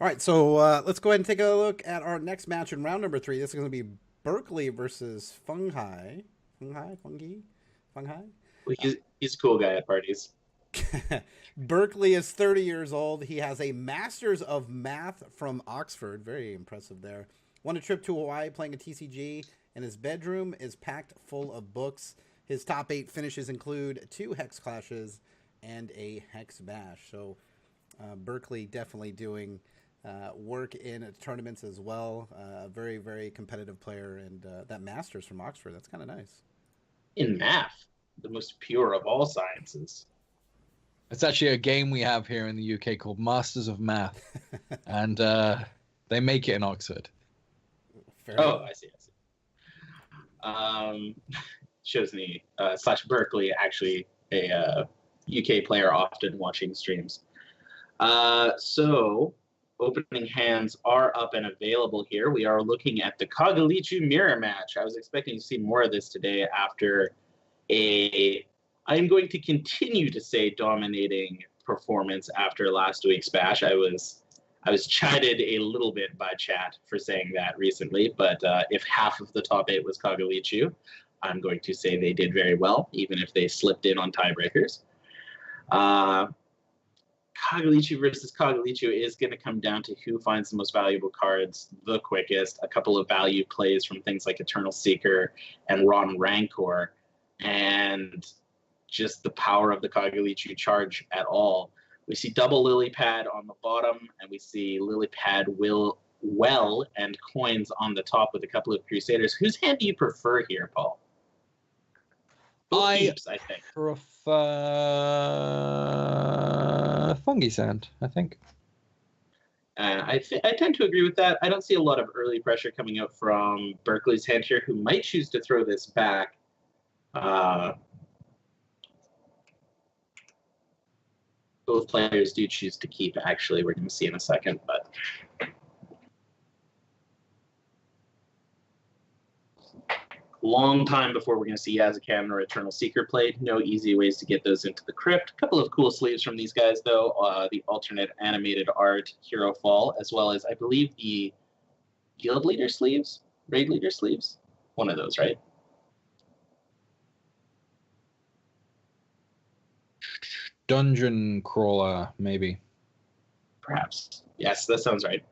All right, so let's go ahead and take a look at our next match in round number 3. This is going to be Berkeley versus Funghi. Funghi? Well, he's a cool guy at parties. Berkeley is 30 years old. He has a master's of math from Oxford. Very impressive there. Won a trip to Hawaii playing a TCG, and his bedroom is packed full of books. His top 8 finishes include 2 Hex Clashes and a Hex Bash. So Berkeley definitely doing work in tournaments as well. Very, very competitive player, and that master's from Oxford. That's kind of nice. In math, the most pure of all sciences. It's actually a game we have here in the UK called Masters of Math, and they make it in Oxford. Fair enough. I see. Shows me / Berkeley, actually a UK player often watching streams. So opening hands are up and available here. We are looking at the Kagalichu mirror match. I was expecting to see more of this today after I'm going to continue to say dominating performance after last week's bash. I was chided a little bit by chat for saying that recently, but if half of the top 8 was Kagalichu, I'm going to say they did very well, even if they slipped in on tiebreakers. Kagalichu versus Kagalichu is going to come down to who finds the most valuable cards the quickest. A couple of value plays from things like Eternal Seeker and Rotten Rancor, and just the power of the Kagalichu charge at all. We see double lily pad on the bottom, and we see lily pad well and coins on the top with a couple of Crusaders. Whose hand do you prefer here, Paul? I think. Prefer Fungi Sand, I think. I tend to agree with that. I don't see a lot of early pressure coming out from Berkeley's hand here, who might choose to throw this back. Both players do choose to keep, actually. We're going to see in a second, but long time before we're going to see Yazakan or Eternal Seeker played. No easy ways to get those into the crypt. A couple of cool sleeves from these guys, though. The alternate animated art Hero Fall, as well as, I believe, the Guild Leader sleeves? Raid Leader sleeves? One of those, right? Dungeon Crawler, maybe. Perhaps. Yes, that sounds right.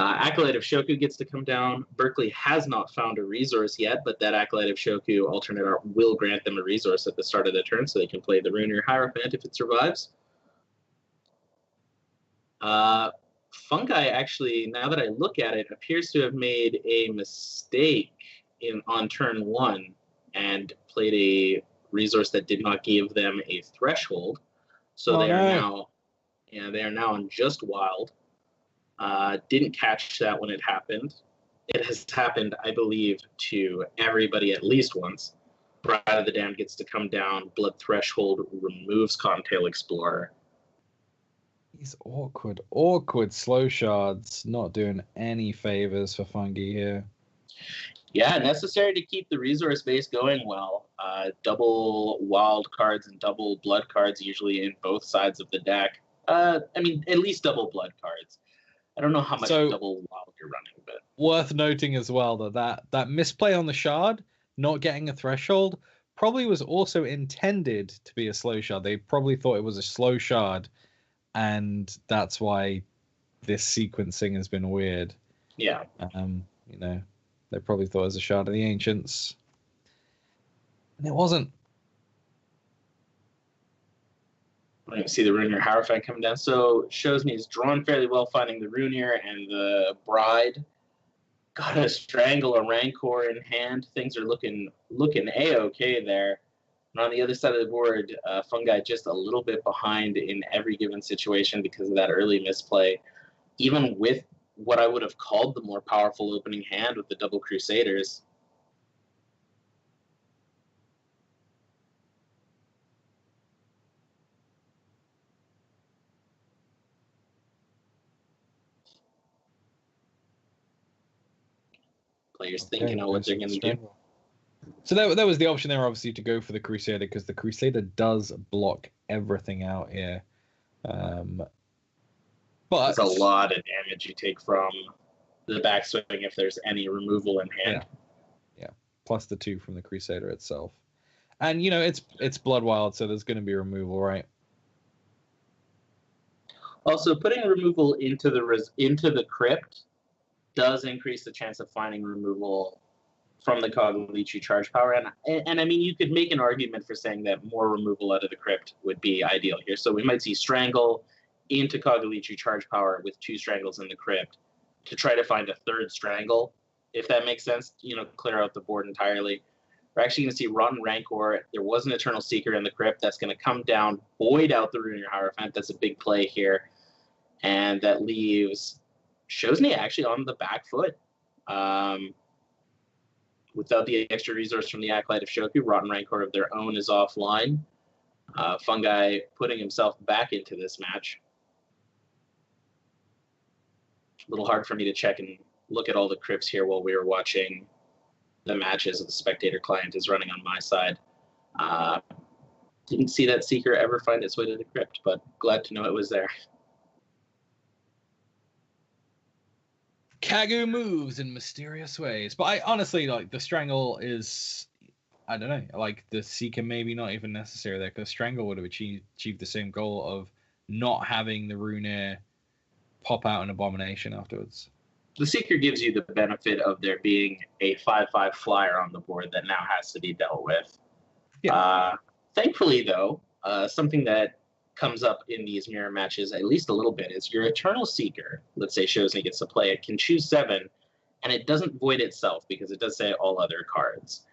Acolyte of Shoku gets to come down. Berkeley has not found a resource yet, but that Acolyte of Shoku alternate art will grant them a resource at the start of the turn, so they can play the Ruiner Hierophant if it survives. Fungi, actually, now that I look at it, appears to have made a mistake on turn 1 and played a resource that did not give them a threshold. So they are now on just wild. Didn't catch that when it happened. It has happened, I believe, to everybody at least once. Bride of the Damned gets to come down. Blood Threshold removes Cottontail Explorer. These awkward slow shards not doing any favors for Fungi here. Yeah, necessary to keep the resource base going well. Double wild cards and double blood cards usually in both sides of the deck. I mean, at least double blood cards. I don't know how much double wild you're running, but worth noting as well that misplay on the shard, not getting a threshold, probably was also intended to be a slow shard. They probably thought it was a slow shard, and that's why this sequencing has been weird. Yeah. They probably thought it was a Shard of the Ancients. And it wasn't. We're going to see the Ruiner Hierophant coming down. So shows me he's drawn fairly well, finding the Ruiner and the Bride. Got to strangle a Rancor in hand. Things are looking A-okay there. And on the other side of the board, Fungi just a little bit behind in every given situation because of that early misplay. Even with what I would have called the more powerful opening hand with the double Crusaders. Players thinking on what they're going to do. So that was the option there, obviously, to go for the Crusader, because the Crusader does block everything out here. But There's a lot of damage you take from the backswing if there's any removal in hand. Yeah. Plus the 2 from the Crusader itself. And, you know, it's Blood Wild, so there's going to be removal, right? Also, putting removal into the crypt does increase the chance of finding removal from the Kagalichi charge power. And I mean, you could make an argument for saying that more removal out of the crypt would be ideal here. So we might see Strangle into Kagalichi charge power with 2 Strangles in the crypt to try to find a 3rd Strangle, if that makes sense, you know, clear out the board entirely. We're actually going to see Rotten Rancor. There was an Eternal Seeker in the crypt that's going to come down, void out the Runier Hierophant. That's a big play here. And that leaves Shozni actually on the back foot. Without the extra resource from the Acolyte of Shoku, Rotten Rancor of their own is offline. Funghi putting himself back into this match. A little hard for me to check and look at all the crypts here while we were watching the matches. The spectator client is running on my side. Didn't see that Seeker ever find its way to the crypt, but glad to know it was there. Kagu moves in mysterious ways. But I honestly, like, the Strangle is, I don't know, like, the Seeker maybe not even necessary there, because Strangle would have achieved the same goal of not having the Runier pop out an Abomination afterwards. The Seeker gives you the benefit of there being a 5/5 flyer on the board that now has to be dealt with. Yeah. Thankfully, though, something that comes up in these mirror matches at least a little bit is your Eternal Seeker, let's say Shozni gets to play it, can choose 7, and it doesn't void itself because it does say all other cards.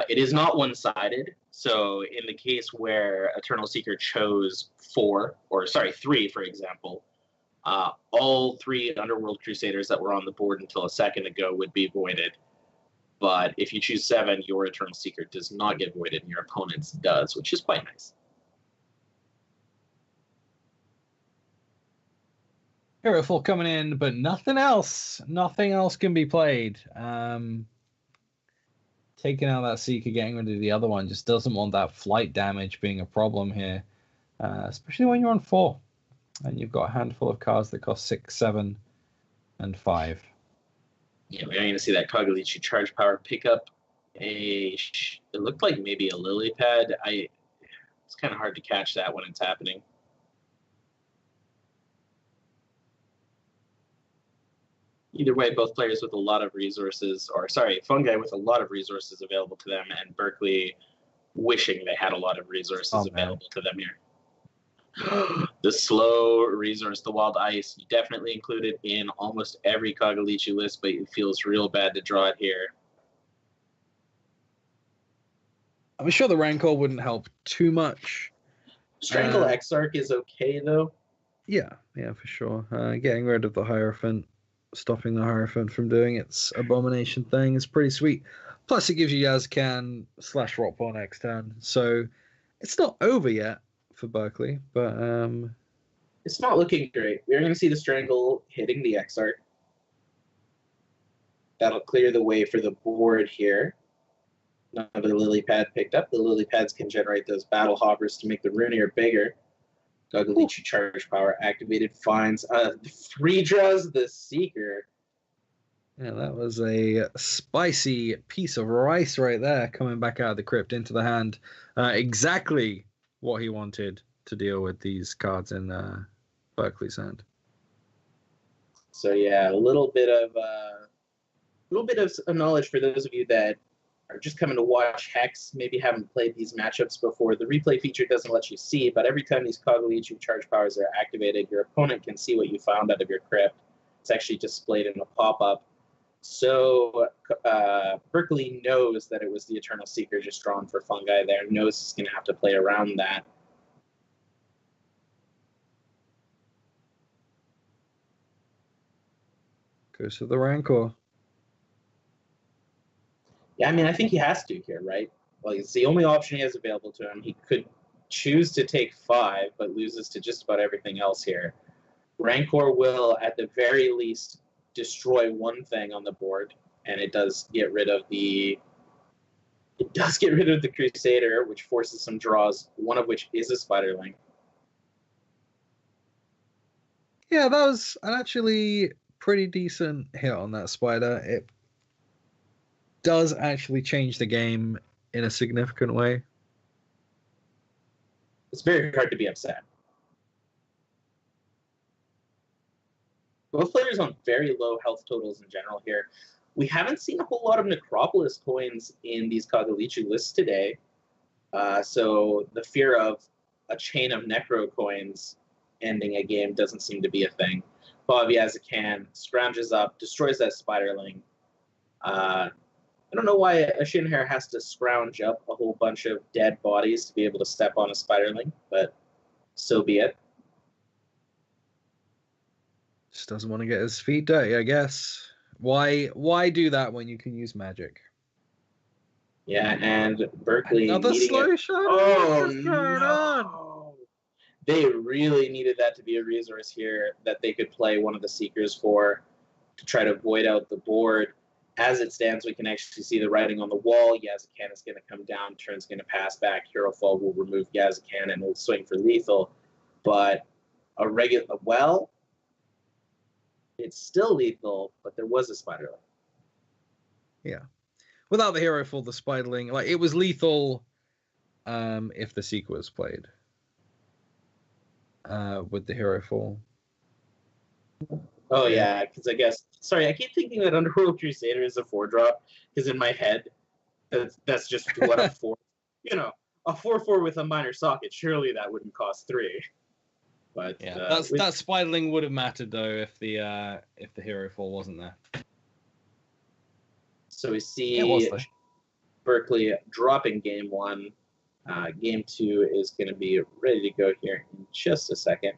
It is not one-sided, so in the case where Eternal Seeker chose 3, for example, all 3 Underworld Crusaders that were on the board until a second ago would be voided. But if you choose 7, your Eternal Seeker does not get voided, and your opponent's does, which is quite nice. Hero Full coming in, but nothing else. Nothing else can be played. Taking out that Seeker, getting rid of the other one, just doesn't want that flight damage being a problem here. Especially when you're on 4. And you've got a handful of cards that cost 6, 7, and 5. Yeah, we're going to see that Kagalichi charge power pick up it looked like maybe a lily pad. It's kind of hard to catch that when it's happening. Either way, both players with a lot of resources, Funghi with a lot of resources available to them, and Berkeley wishing they had a lot of resources available to them here. The slow resource, the Wild Ice, definitely included in almost every Kagalichi list, but it feels real bad to draw it here. I'm sure the Rancor wouldn't help too much. Strangle Exarch is okay, though. Yeah, for sure. Getting rid of the Hierophant, stopping the Hierophant from doing its Abomination thing is pretty sweet. Plus, it gives you Yazkan / Rockpaw next turn. So it's not over yet for Berkeley, but it's not looking great. We're going to see the Strangle hitting the Exarch. That'll clear the way for the board here. Another lily pad picked up. The lily pads can generate those battle hoppers to make the Runier bigger. Kagalichi charge power activated, finds 3 draws the Seeker. Yeah, that was a spicy piece of rice right there, coming back out of the crypt into the hand. Exactly what he wanted to deal with these cards in Berkeley's hand. So yeah, a little bit of knowledge for those of you that are just coming to watch HEX, maybe haven't played these matchups before. The replay feature doesn't let you see, but every time these Kagalichi charge powers are activated, your opponent can see what you found out of your crypt. It's actually displayed in a pop-up. So Berkeley knows that it was the Eternal Seeker just drawn for Funghi there, knows he's going to have to play around that. Goes to the Rancor. Yeah, I mean, I think he has to here, right? Well, it's the only option he has available to him. He could choose to take 5, but loses to just about everything else here. Rancor will, at the very least, destroy one thing on the board, and it does get rid of the Crusader, which forces some draws, one of which is a Spiderling. Yeah, that was an actually pretty decent hit on that spider. It does actually change the game in a significant way. It's very hard to be upset. Both players on very low health totals in general here. We haven't seen a whole lot of Necropolis coins in these Kagalichu lists today. So the fear of a chain of Necro coins ending a game doesn't seem to be a thing. Bobby, as it can, scrounges up, destroys that spiderling. I don't know why a Shinhair has to scrounge up a whole bunch of dead bodies to be able to step on a spiderling, but so be it. Just doesn't want to get his feet dirty, I guess. Why do that when you can use magic? Yeah, and Berkeley Another slow shot? Oh, no. They really needed that to be a resource here that they could play one of the Seekers for to try to void out the board. As it stands, we can actually see the writing on the wall. Yazakan is going to come down, Turn's going to pass back. Hero Fall will remove Yazakan and will swing for lethal. But a regular, well, it's still lethal, but there was a spiderling. Yeah. Without the hero fall, the spiderling, like it was lethal if the Seeker was played. With the hero fall. Oh yeah, because I guess sorry, I keep thinking that Underworld Crusader is a 4-drop, because in my head, that's just what a 4, a 4/4 with a minor socket. Surely that wouldn't cost 3. But yeah, that spiderling would have mattered though if the hero fall wasn't there. So we see Berkeley dropping game 1. Game 2 is going to be ready to go here in just a second.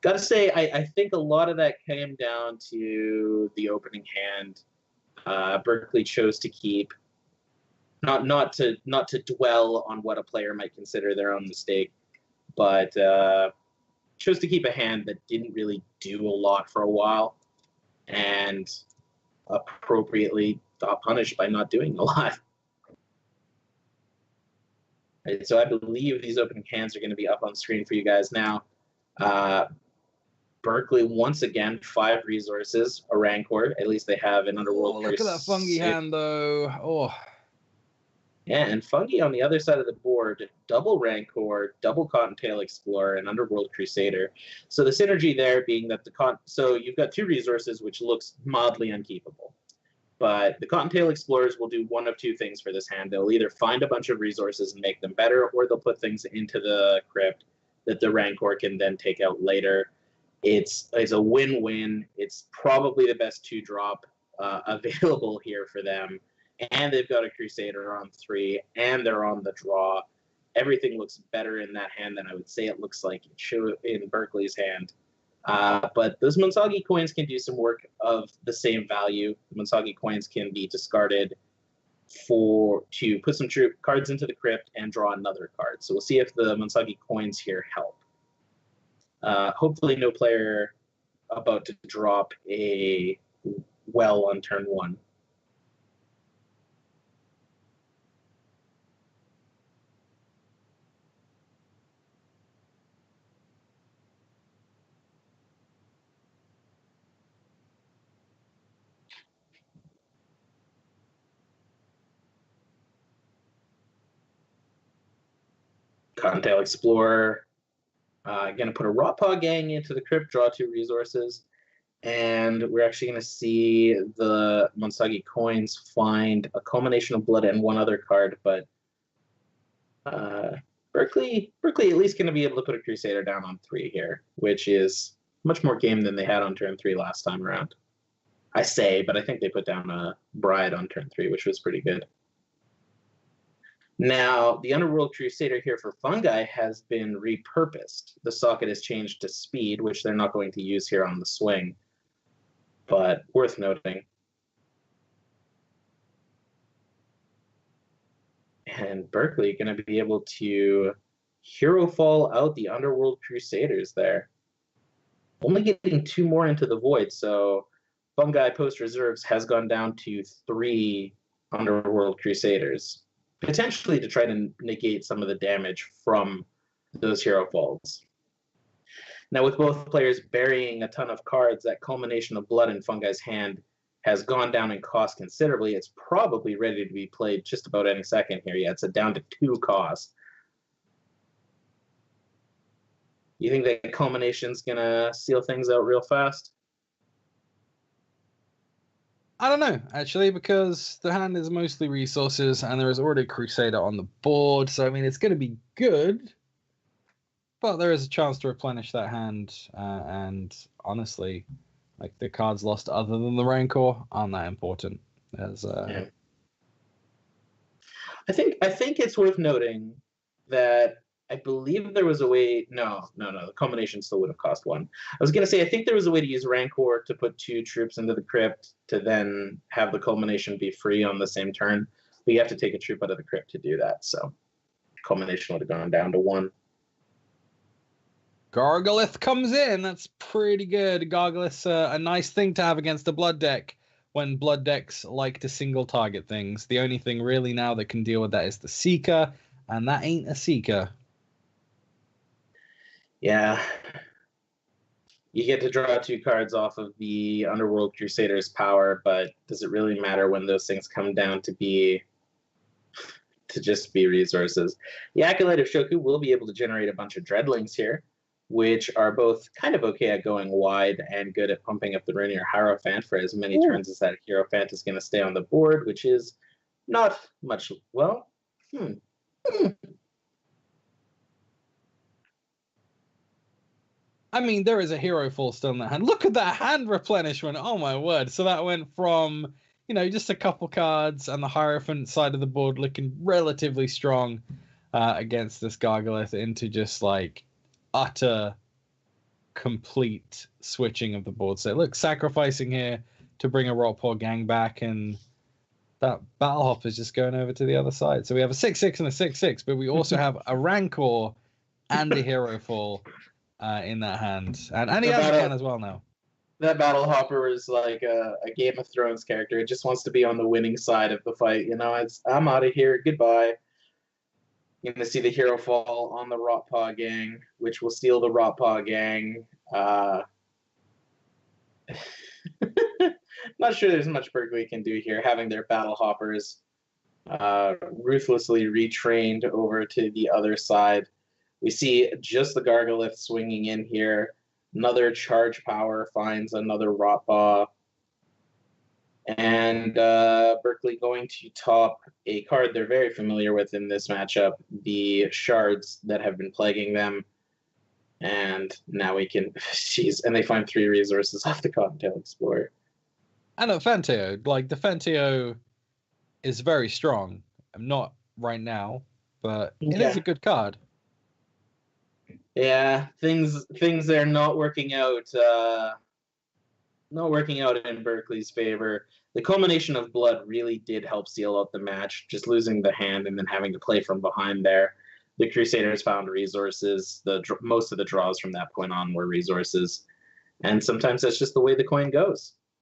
Gotta say, I think a lot of that came down to the opening hand. Berkeley chose to keep, not to dwell on what a player might consider their own mistake, but chose to keep a hand that didn't really do a lot for a while, and appropriately got punished by not doing a lot. Right, so I believe these opening hands are going to be up on screen for you guys now. Berkeley, once again, 5 resources, a Rancor. At least they have an Underworld. Look at that Funghi hand, though. Oh. Yeah, and Funghi on the other side of the board, double Rancor, double Cottontail Explorer, and Underworld Crusader. So the synergy there being that so you've got 2 resources, which looks mildly unkeepable. But the Cottontail Explorers will do one of 2 things for this hand. They'll either find a bunch of resources and make them better, or they'll put things into the crypt that the Rancor can then take out later. It's a win-win. It's probably the best 2-drop available here for them. And they've got a Crusader on 3, and they're on the draw. Everything looks better in that hand than I would say it looks like it should in Berkeley's hand. But those Munsagi coins can do some work of the same value. The Munsagi coins can be discarded to put some cards into the crypt and draw another card. So we'll see if the Munsagi coins here help. Hopefully no player about to drop a well on turn 1. Cottontail Explorer. Going to put a Rotpaw Gang into the crypt, draw 2 resources, and we're actually going to see the Munsagi coins find a Culmination of Blood and one other card, but Berkeley at least going to be able to put a Crusader down on 3 here, which is much more game than they had on turn 3 last time around. I say, but I think they put down a Bride on turn 3, which was pretty good. Now, the Underworld Crusader here for Funghi has been repurposed. The socket is changed to speed, which they're not going to use here on the swing, but worth noting. And Berkeley going to be able to hero fall out the Underworld Crusaders there. Only getting 2 more into the void, so Funghi post reserves has gone down to 3 Underworld Crusaders, potentially to try to negate some of the damage from those hero falls. Now, with both players burying a ton of cards, that culmination of blood in Fungi's hand has gone down in cost considerably. It's probably ready to be played just about any second here. Yeah, it's down to 2 costs. You think that culmination's gonna seal things out real fast? I don't know, actually, because the hand is mostly resources, and there is already a Crusader on the board, so I mean, it's going to be good, but there is a chance to replenish that hand, and honestly, like, the cards lost other than the Rancor aren't that important. As Yeah. I think it's worth noting that I believe there was a way. No. The culmination still would have cost 1. I was gonna say I think there was a way to use Rancor to put 2 troops into the crypt to then have the culmination be free on the same turn. But you have to take a troop out of the crypt to do that. So culmination would have gone down to 1. Gargolith comes in. That's pretty good. Gargolith's a nice thing to have against the blood deck when blood decks like to single target things. The only thing really now that can deal with that is the Seeker, and that ain't a Seeker. Yeah. You get to draw 2 cards off of the Underworld Crusader's power, but does it really matter when those things come down to just be resources? The Acolyte of Shoku will be able to generate a bunch of Dreadlings here, which are both kind of okay at going wide and good at pumping up the Rainier Hierophant for as many turns as that Hierophant is going to stay on the board, which is not much. Well, I mean, there is a hero fall still in that hand. Look at that hand replenishment. Oh, my word. So that went from, just a couple cards and the Hierophant side of the board looking relatively strong against this Gargolith into just, like, utter, complete switching of the board. So, look, sacrificing here to bring a Rockpaw gang back, and that Battle Hop is just going over to the other side. So we have a 6/6 and a 6/6, but we also have a Rancor and a Hero Fall in that hand. And he has a can as well now. That Battle Hopper is like a Game of Thrones character. It just wants to be on the winning side of the fight. I'm out of here. Goodbye. You're going to see the Hero Fall on the Rotpaw gang, which will steal the Rotpaw gang. Not sure there's much Berkeley can do here, having their Battle Hoppers ruthlessly retrained over to the other side. We see just the Gargolith swinging in here. Another Charge Power finds another Rotpaw. And Berkeley going to top a card they're very familiar with in this matchup, the Shards that have been plaguing them. And now we can, and they find 3 resources off the Cottontail Explorer. And at Fanteo, like, the Fanteo is very strong. Not right now, but it is a good card. Yeah, things are not working out. Not working out in Berkeley's favor. The culmination of blood really did help seal out the match. Just losing the hand and then having to play from behind there. The Crusaders found resources. Most of the draws from that point on were resources, and sometimes that's just the way the coin goes.